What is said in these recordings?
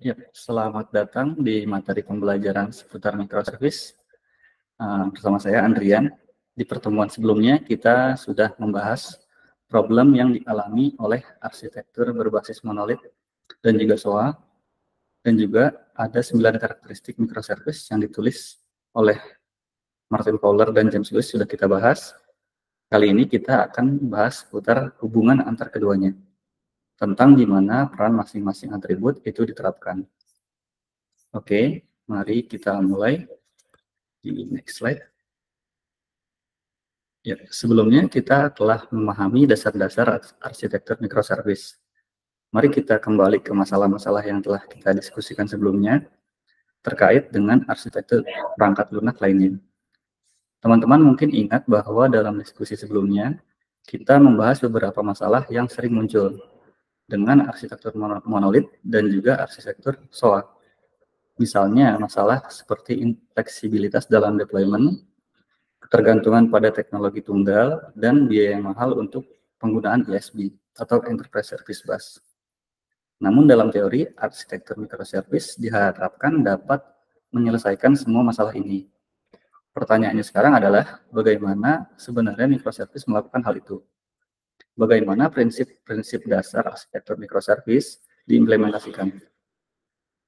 Ya, selamat datang di materi pembelajaran seputar microservice. Bersama saya Andrian. Di pertemuan sebelumnya kita sudah membahas problem yang dialami oleh arsitektur berbasis monolit dan juga SOA, dan juga ada 9 karakteristik microservice yang ditulis oleh Martin Fowler dan James Lewis sudah kita bahas. Kali ini kita akan bahas seputar hubungan antar keduanya, tentang di mana peran masing-masing atribut itu diterapkan. Oke, mari kita mulai di next slide. Ya, sebelumnya kita telah memahami dasar-dasar arsitektur microservice. Mari kita kembali ke masalah-masalah yang telah kita diskusikan sebelumnya terkait dengan arsitektur perangkat lunak lainnya. Teman-teman mungkin ingat bahwa dalam diskusi sebelumnya kita membahas beberapa masalah yang sering muncul dengan arsitektur monolit dan juga arsitektur SOA. Misalnya masalah seperti infleksibilitas dalam deployment, ketergantungan pada teknologi tunggal, dan biaya yang mahal untuk penggunaan ESB atau Enterprise Service Bus. Namun dalam teori, arsitektur microservice diharapkan dapat menyelesaikan semua masalah ini. Pertanyaannya sekarang adalah, bagaimana sebenarnya microservice melakukan hal itu? Bagaimana prinsip-prinsip dasar arsitektur microservice diimplementasikan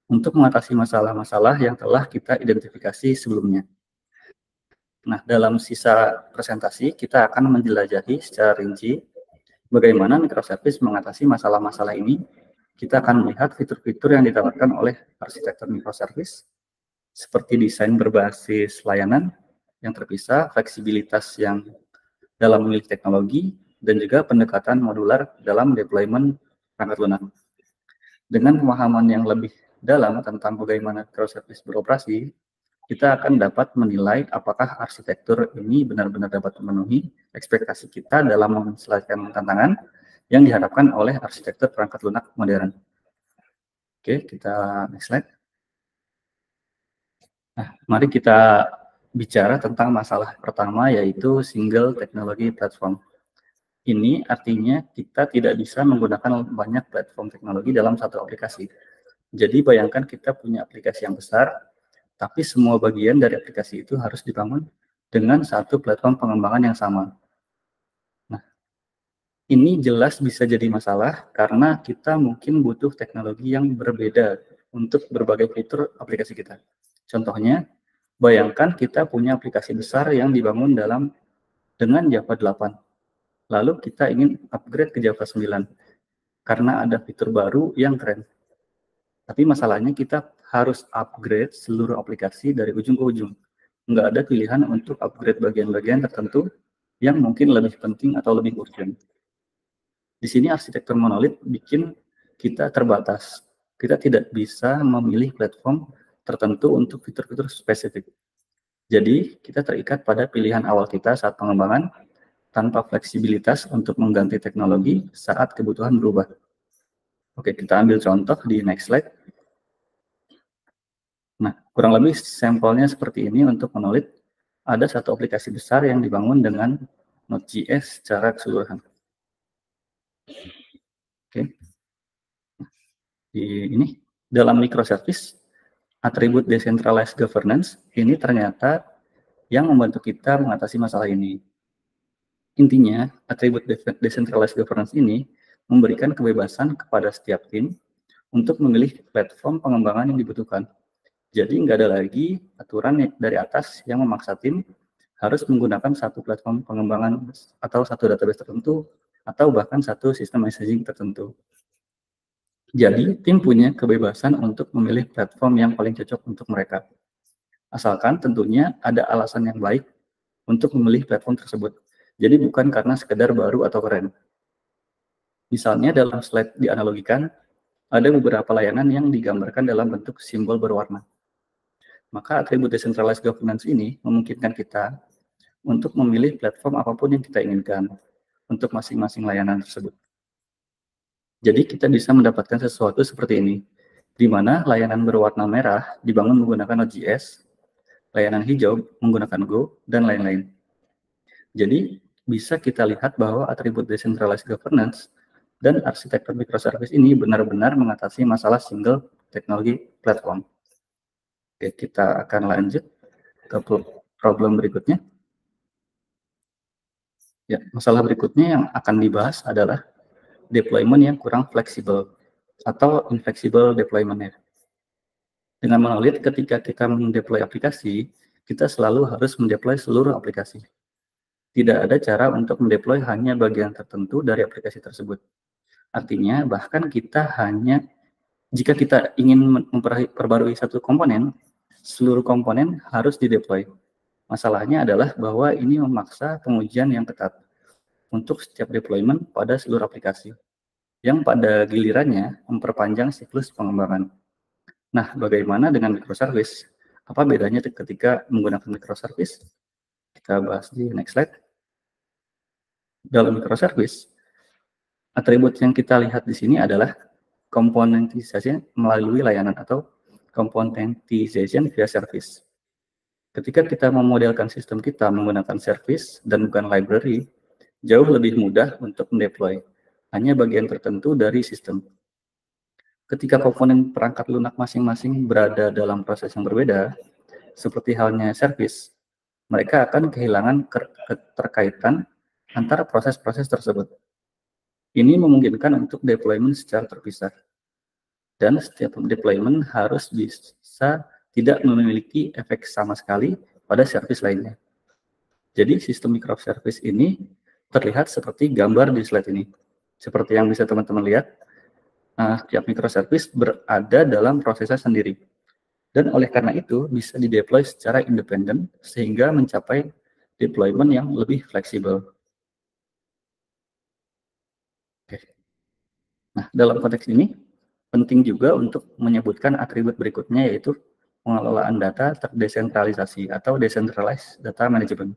untuk mengatasi masalah-masalah yang telah kita identifikasi sebelumnya. Nah, dalam sisa presentasi, kita akan menjelajahi secara rinci bagaimana microservice mengatasi masalah-masalah ini. Kita akan melihat fitur-fitur yang ditawarkan oleh arsitektur microservice, seperti desain berbasis layanan yang terpisah, fleksibilitas yang dalam memilih teknologi, dan juga pendekatan modular dalam deployment perangkat lunak. Dengan pemahaman yang lebih dalam tentang bagaimana microservice beroperasi, kita akan dapat menilai apakah arsitektur ini benar-benar dapat memenuhi ekspektasi kita dalam menyelesaikan tantangan yang diharapkan oleh arsitektur perangkat lunak modern. Oke, kita next slide. Nah, mari kita bicara tentang masalah pertama, yaitu single technology platform. Ini artinya kita tidak bisa menggunakan banyak platform teknologi dalam satu aplikasi. Jadi bayangkan kita punya aplikasi yang besar, tapi semua bagian dari aplikasi itu harus dibangun dengan satu platform pengembangan yang sama. Nah, ini jelas bisa jadi masalah karena kita mungkin butuh teknologi yang berbeda untuk berbagai fitur aplikasi kita. Contohnya, bayangkan kita punya aplikasi besar yang dibangun dengan Java 8. Lalu kita ingin upgrade ke Java 9 karena ada fitur baru yang keren. Tapi masalahnya kita harus upgrade seluruh aplikasi dari ujung ke ujung. Nggak ada pilihan untuk upgrade bagian-bagian tertentu yang mungkin lebih penting atau lebih urgent. Di sini arsitektur monolit bikin kita terbatas. Kita tidak bisa memilih platform tertentu untuk fitur-fitur spesifik. Jadi, kita terikat pada pilihan awal kita saat pengembangan, tanpa fleksibilitas untuk mengganti teknologi saat kebutuhan berubah. Oke, kita ambil contoh di next slide. Nah, kurang lebih sampelnya seperti ini untuk monolit. Ada satu aplikasi besar yang dibangun dengan Node.js secara keseluruhan. Oke. Ini dalam microservice, atribut decentralized governance ini ternyata yang membantu kita mengatasi masalah ini. Intinya, atribut decentralized governance ini memberikan kebebasan kepada setiap tim untuk memilih platform pengembangan yang dibutuhkan. Jadi nggak ada lagi aturan dari atas yang memaksa tim harus menggunakan satu platform pengembangan atau satu database tertentu atau bahkan satu sistem messaging tertentu. Jadi tim punya kebebasan untuk memilih platform yang paling cocok untuk mereka. Asalkan tentunya ada alasan yang baik untuk memilih platform tersebut. Jadi bukan karena sekedar baru atau keren. Misalnya dalam slide dianalogikan, ada beberapa layanan yang digambarkan dalam bentuk simbol berwarna. Maka atribut decentralized governance ini memungkinkan kita untuk memilih platform apapun yang kita inginkan untuk masing-masing layanan tersebut. Jadi kita bisa mendapatkan sesuatu seperti ini, di mana layanan berwarna merah dibangun menggunakan Node.js, layanan hijau menggunakan Go, dan lain-lain. Jadi bisa kita lihat bahwa atribut decentralized governance dan arsitektur microservice ini benar-benar mengatasi masalah single teknologi platform. Oke, kita akan lanjut ke problem berikutnya. Ya, masalah berikutnya yang akan dibahas adalah deployment yang kurang fleksibel atau inflexible deployment-nya. Dengan monolith, ketika kita mendeploy aplikasi, kita selalu harus mendeploy seluruh aplikasi. Tidak ada cara untuk mendeploy hanya bagian tertentu dari aplikasi tersebut. Artinya, bahkan jika kita ingin memperbarui satu komponen, seluruh komponen harus dideploy. Masalahnya adalah bahwa ini memaksa pengujian yang ketat untuk setiap deployment pada seluruh aplikasi, yang pada gilirannya memperpanjang siklus pengembangan. Nah, bagaimana dengan microservice? Apa bedanya ketika menggunakan microservice? Kita bahas di next slide. Dalam microservice, atribut yang kita lihat di sini adalah komponetisasi melalui layanan atau componentization via service. Ketika kita memodelkan sistem kita menggunakan service dan bukan library, jauh lebih mudah untuk mendeploy hanya bagian tertentu dari sistem. Ketika komponen perangkat lunak masing-masing berada dalam proses yang berbeda, seperti halnya service, mereka akan kehilangan keterkaitan antara proses-proses tersebut. Ini memungkinkan untuk deployment secara terpisah. Dan setiap deployment harus bisa tidak memiliki efek sama sekali pada service lainnya. Jadi sistem microservice ini terlihat seperti gambar di slide ini. Seperti yang bisa teman-teman lihat, setiap microservice berada dalam prosesnya sendiri. Dan oleh karena itu bisa dideploy secara independen sehingga mencapai deployment yang lebih fleksibel. Oke. Nah, dalam konteks ini penting juga untuk menyebutkan atribut berikutnya, yaitu pengelolaan data terdesentralisasi atau decentralized data management.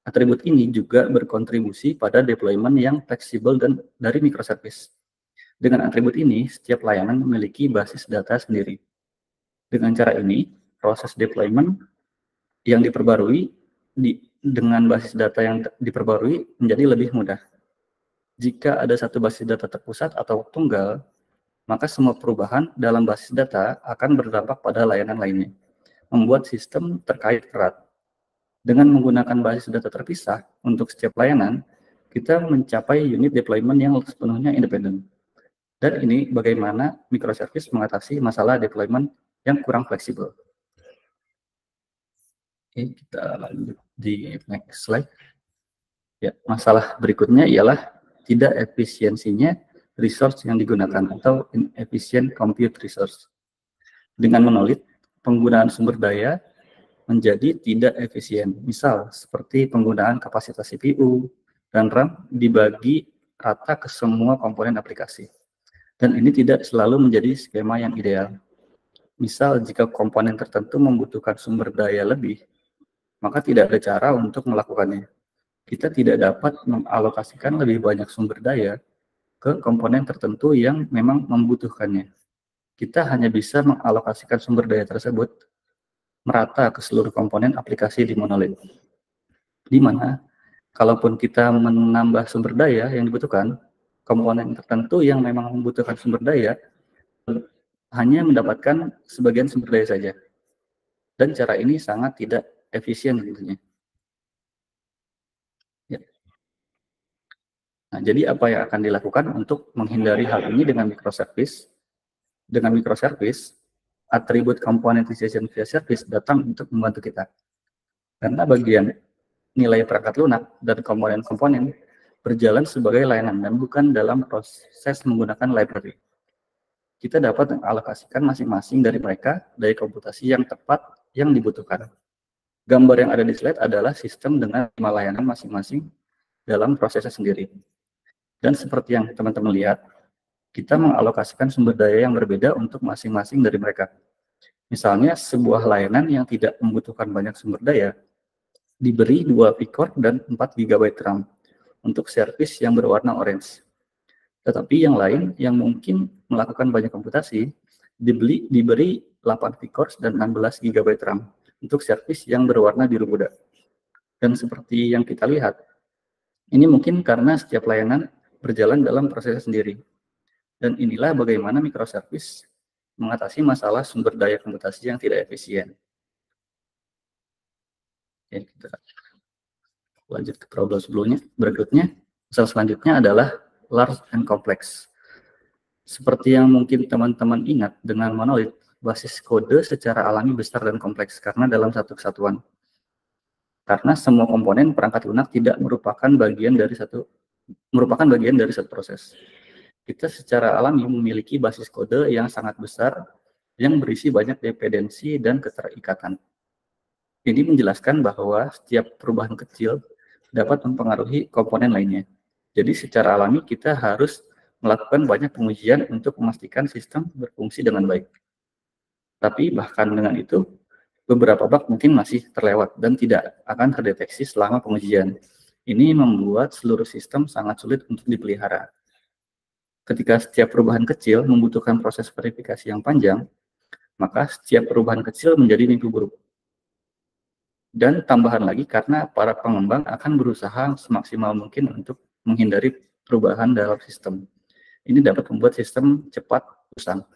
Atribut ini juga berkontribusi pada deployment yang fleksibel dan dari microservice. Dengan atribut ini, setiap layanan memiliki basis data sendiri. Dengan cara ini, proses deployment yang diperbarui dengan basis data yang diperbarui menjadi lebih mudah. Jika ada satu basis data terpusat atau tunggal, maka semua perubahan dalam basis data akan berdampak pada layanan lainnya, membuat sistem terkait erat. Dengan menggunakan basis data terpisah untuk setiap layanan, kita mencapai unit deployment yang sepenuhnya independen. Dan ini bagaimana microservice mengatasi masalah deployment yang kurang fleksibel. Oke, kita lanjut di next slide. Ya, masalah berikutnya ialah tidak efisiensinya resource yang digunakan atau inefficient compute resource. Dengan monolith, penggunaan sumber daya menjadi tidak efisien. Misal, seperti penggunaan kapasitas CPU dan RAM dibagi rata ke semua komponen aplikasi. Dan ini tidak selalu menjadi skema yang ideal. Misal, jika komponen tertentu membutuhkan sumber daya lebih, maka tidak ada cara untuk melakukannya. Kita tidak dapat mengalokasikan lebih banyak sumber daya ke komponen tertentu yang memang membutuhkannya. Kita hanya bisa mengalokasikan sumber daya tersebut merata ke seluruh komponen aplikasi di monolith. Di mana, kalaupun kita menambah sumber daya yang dibutuhkan, komponen tertentu yang memang membutuhkan sumber daya hanya mendapatkan sebagian sumber daya saja. Dan cara ini sangat tidak efisien tentunya. Ya. Nah, jadi apa yang akan dilakukan untuk menghindari hal ini dengan microservice? Dengan microservice, atribut componentization via service datang untuk membantu kita. Karena bagian nilai perangkat lunak dan komponen-komponen berjalan sebagai layanan dan bukan dalam proses menggunakan library. Kita dapat mengalokasikan masing-masing dari mereka dari komputasi yang tepat yang dibutuhkan. Gambar yang ada di slide adalah sistem dengan 5 layanan masing-masing dalam prosesnya sendiri. Dan seperti yang teman-teman lihat, kita mengalokasikan sumber daya yang berbeda untuk masing-masing dari mereka. Misalnya, sebuah layanan yang tidak membutuhkan banyak sumber daya diberi 2 vCore dan 4 GB RAM untuk service yang berwarna orange. Tetapi yang lain yang mungkin melakukan banyak komputasi diberi 8 vCore dan 16 GB RAM untuk service yang berwarna biru muda. Dan seperti yang kita lihat, ini mungkin karena setiap layanan berjalan dalam prosesnya sendiri. Dan inilah bagaimana microservice mengatasi masalah sumber daya komputasi yang tidak efisien. Oke, kita lanjut ke problem sebelumnya. Berikutnya, masalah selanjutnya adalah large and complex. Seperti yang mungkin teman-teman ingat, dengan monolit, basis kode secara alami besar dan kompleks karena dalam satu kesatuan. Karena semua komponen perangkat lunak tidak merupakan bagian dari satu proses. Kita secara alami memiliki basis kode yang sangat besar yang berisi banyak dependensi dan keterikatan. Ini menjelaskan bahwa setiap perubahan kecil dapat mempengaruhi komponen lainnya. Jadi secara alami kita harus melakukan banyak pengujian untuk memastikan sistem berfungsi dengan baik. Tapi bahkan dengan itu, beberapa bug mungkin masih terlewat dan tidak akan terdeteksi selama pengujian. Ini membuat seluruh sistem sangat sulit untuk dipelihara. Ketika setiap perubahan kecil membutuhkan proses verifikasi yang panjang, maka setiap perubahan kecil menjadi mimpi buruk. Dan tambahan lagi karena para pengembang akan berusaha semaksimal mungkin untuk menghindari perubahan dalam sistem. Ini dapat membuat sistem cepat usang.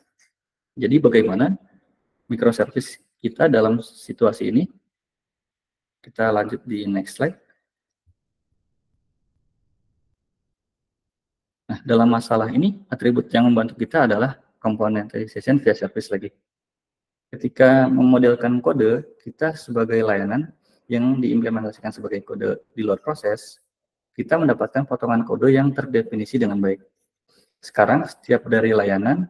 Jadi bagaimana microservice kita dalam situasi ini? Kita lanjut di next slide. Nah, dalam masalah ini, atribut yang membantu kita adalah componentization via service lagi. Ketika memodelkan kode, kita sebagai layanan yang diimplementasikan sebagai kode di luar proses, kita mendapatkan potongan kode yang terdefinisi dengan baik. Sekarang, setiap dari layanan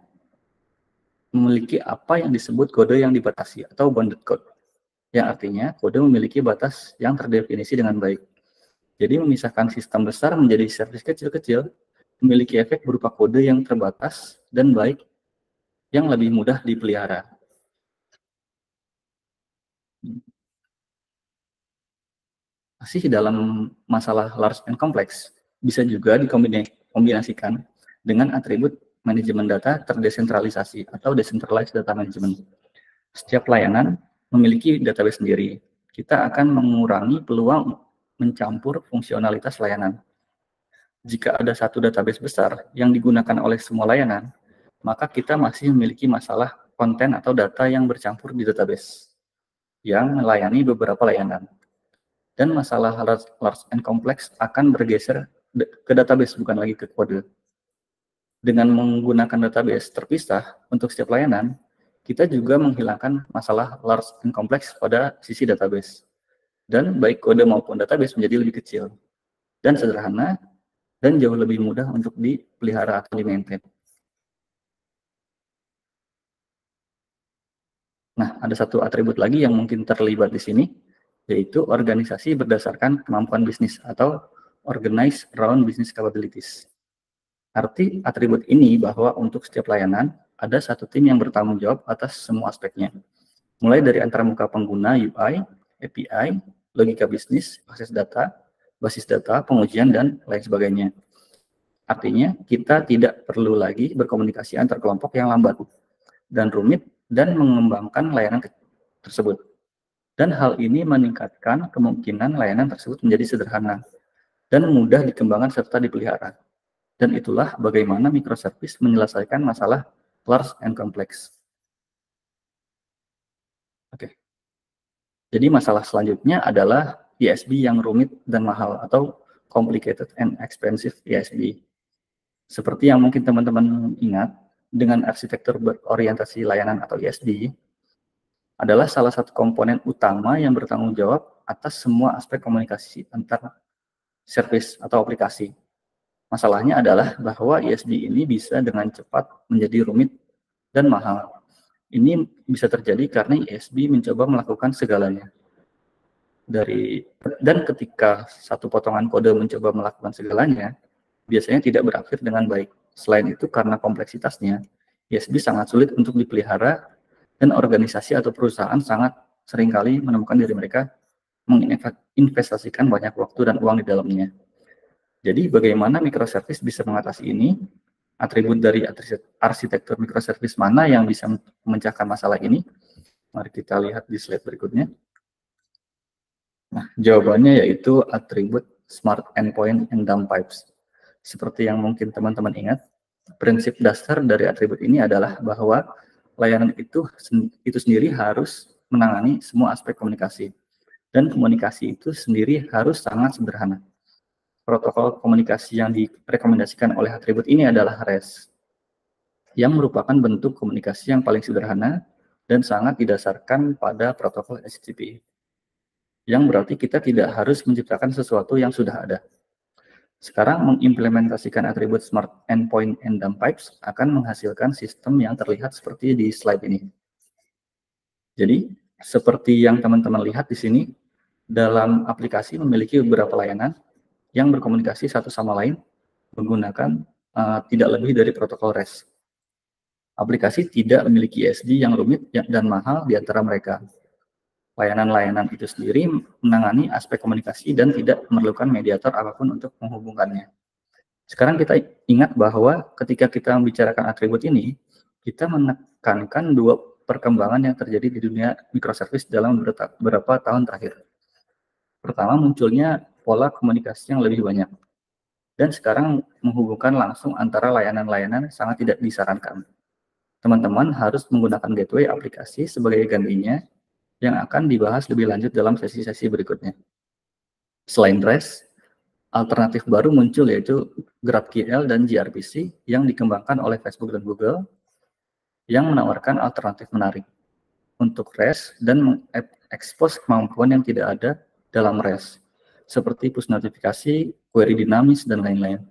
memiliki apa yang disebut kode yang dibatasi atau bounded code, yang artinya kode memiliki batas yang terdefinisi dengan baik. Jadi memisahkan sistem besar menjadi service kecil-kecil memiliki efek berupa kode yang terbatas dan baik yang lebih mudah dipelihara. Masih dalam masalah large and complex, bisa juga dikombinasikan dengan atribut manajemen data terdesentralisasi atau decentralized data management. Setiap layanan memiliki database sendiri. Kita akan mengurangi peluang mencampur fungsionalitas layanan. Jika ada satu database besar yang digunakan oleh semua layanan, maka kita masih memiliki masalah konten atau data yang bercampur di database yang melayani beberapa layanan. Dan masalah large and complex akan bergeser ke database, bukan lagi ke kode. Dengan menggunakan database terpisah untuk setiap layanan, kita juga menghilangkan masalah large and complex pada sisi database. Dan baik kode maupun database menjadi lebih kecil dan sederhana dan jauh lebih mudah untuk dipelihara atau di-maintain. Nah, ada satu atribut lagi yang mungkin terlibat di sini, yaitu organisasi berdasarkan kemampuan bisnis atau organize around business capabilities. Arti atribut ini bahwa untuk setiap layanan, ada satu tim yang bertanggung jawab atas semua aspeknya. Mulai dari antarmuka pengguna, UI, API, logika bisnis, akses data, basis data, pengujian, dan lain sebagainya. Artinya, kita tidak perlu lagi berkomunikasi antar kelompok yang lambat dan rumit dan mengembangkan layanan tersebut. Dan hal ini meningkatkan kemungkinan layanan tersebut menjadi sederhana dan mudah dikembangkan serta dipelihara. Dan itulah bagaimana microservice menyelesaikan masalah large and complex. Oke. Jadi masalah selanjutnya adalah ISB yang rumit dan mahal atau complicated and expensive ISB. Seperti yang mungkin teman-teman ingat, dengan arsitektur berorientasi layanan atau ISB, adalah salah satu komponen utama yang bertanggung jawab atas semua aspek komunikasi antar service atau aplikasi. Masalahnya adalah bahwa ISB ini bisa dengan cepat menjadi rumit dan mahal. Ini bisa terjadi karena ISB mencoba melakukan segalanya. Dan ketika satu potongan kode mencoba melakukan segalanya, biasanya tidak berakhir dengan baik. Selain itu, karena kompleksitasnya, ISB sangat sulit untuk dipelihara dan organisasi atau perusahaan sangat seringkali menemukan diri mereka menginvestasikan banyak waktu dan uang di dalamnya. Jadi bagaimana microservice bisa mengatasi ini? Atribut dari arsitektur microservice mana yang bisa memecahkan masalah ini? Mari kita lihat di slide berikutnya. Nah, jawabannya yaitu atribut Smart Endpoint and Dump Pipes. Seperti yang mungkin teman-teman ingat, prinsip dasar dari atribut ini adalah bahwa layanan itu sendiri harus menangani semua aspek komunikasi. Dan komunikasi itu sendiri harus sangat sederhana. Protokol komunikasi yang direkomendasikan oleh atribut ini adalah REST, yang merupakan bentuk komunikasi yang paling sederhana dan sangat didasarkan pada protokol HTTP. Yang berarti kita tidak harus menciptakan sesuatu yang sudah ada. Sekarang mengimplementasikan atribut Smart Endpoint and Dump Pipes akan menghasilkan sistem yang terlihat seperti di slide ini. Jadi, seperti yang teman-teman lihat di sini, dalam aplikasi memiliki beberapa layanan yang berkomunikasi satu sama lain menggunakan tidak lebih dari protokol REST. Aplikasi tidak memiliki ISD yang rumit dan mahal di antara mereka. Layanan-layanan itu sendiri menangani aspek komunikasi dan tidak memerlukan mediator apapun untuk menghubungkannya. Sekarang kita ingat bahwa ketika kita membicarakan atribut ini, kita menekankan dua perkembangan yang terjadi di dunia microservice dalam beberapa tahun terakhir. Pertama, munculnya pola komunikasi yang lebih banyak. Dan sekarang menghubungkan langsung antara layanan-layanan sangat tidak disarankan. Teman-teman harus menggunakan gateway aplikasi sebagai gantinya yang akan dibahas lebih lanjut dalam sesi-sesi berikutnya. Selain REST, alternatif baru muncul yaitu GraphQL dan gRPC yang dikembangkan oleh Facebook dan Google yang menawarkan alternatif menarik untuk REST dan mengekspos kemampuan yang tidak ada dalam REST, seperti push notifikasi, query dinamis, dan lain-lain.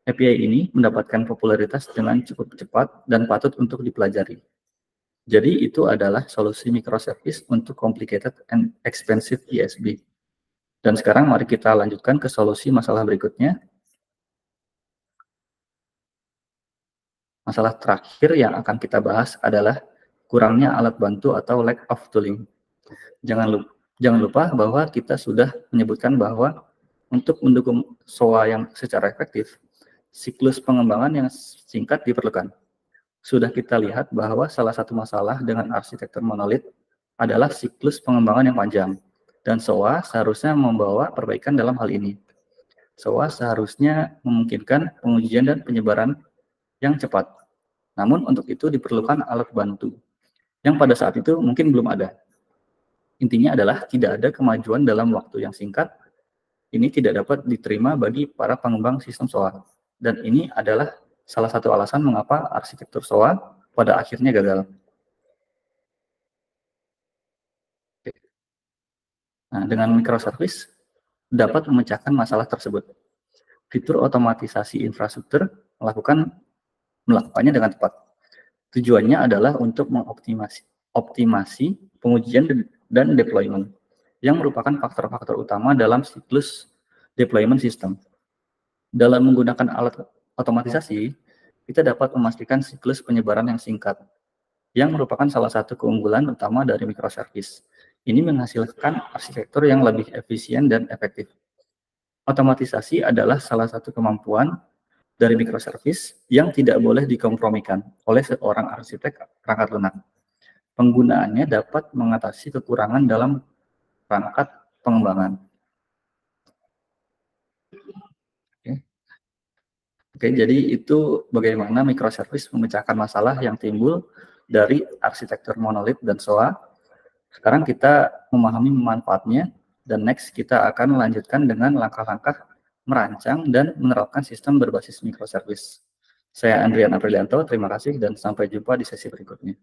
API ini mendapatkan popularitas dengan cukup cepat dan patut untuk dipelajari. Jadi itu adalah solusi microservice untuk complicated and expensive ISB. Dan sekarang mari kita lanjutkan ke solusi masalah berikutnya. Masalah terakhir yang akan kita bahas adalah kurangnya alat bantu atau lack of tooling. Jangan lupa bahwa kita sudah menyebutkan bahwa untuk mendukung SOA yang secara efektif, siklus pengembangan yang singkat diperlukan. Sudah kita lihat bahwa salah satu masalah dengan arsitektur monolit adalah siklus pengembangan yang panjang, dan SOA seharusnya membawa perbaikan dalam hal ini. SOA seharusnya memungkinkan pengujian dan penyebaran yang cepat. Namun untuk itu diperlukan alat bantu, yang pada saat itu mungkin belum ada. Intinya adalah tidak ada kemajuan dalam waktu yang singkat. Ini tidak dapat diterima bagi para pengembang sistem SOA. Dan ini adalah salah satu alasan mengapa arsitektur SOA pada akhirnya gagal. Nah, dengan microservice dapat memecahkan masalah tersebut. Fitur otomatisasi infrastruktur melakukannya dengan tepat. Tujuannya adalah untuk mengoptimasi pengujian dan deployment, yang merupakan faktor-faktor utama dalam siklus deployment system. Dalam menggunakan alat otomatisasi, kita dapat memastikan siklus penyebaran yang singkat, yang merupakan salah satu keunggulan utama dari microservice. Ini menghasilkan arsitektur yang lebih efisien dan efektif. Otomatisasi adalah salah satu kemampuan dari microservice yang tidak boleh dikompromikan oleh seorang arsitek perangkat lunak. Penggunaannya dapat mengatasi kekurangan dalam perangkat pengembangan. Oke, jadi itu bagaimana microservice memecahkan masalah yang timbul dari arsitektur monolit dan SOA. Sekarang kita memahami manfaatnya, dan next kita akan melanjutkan dengan langkah-langkah merancang dan menerapkan sistem berbasis microservice. Saya Andrian Aprilianto, terima kasih dan sampai jumpa di sesi berikutnya.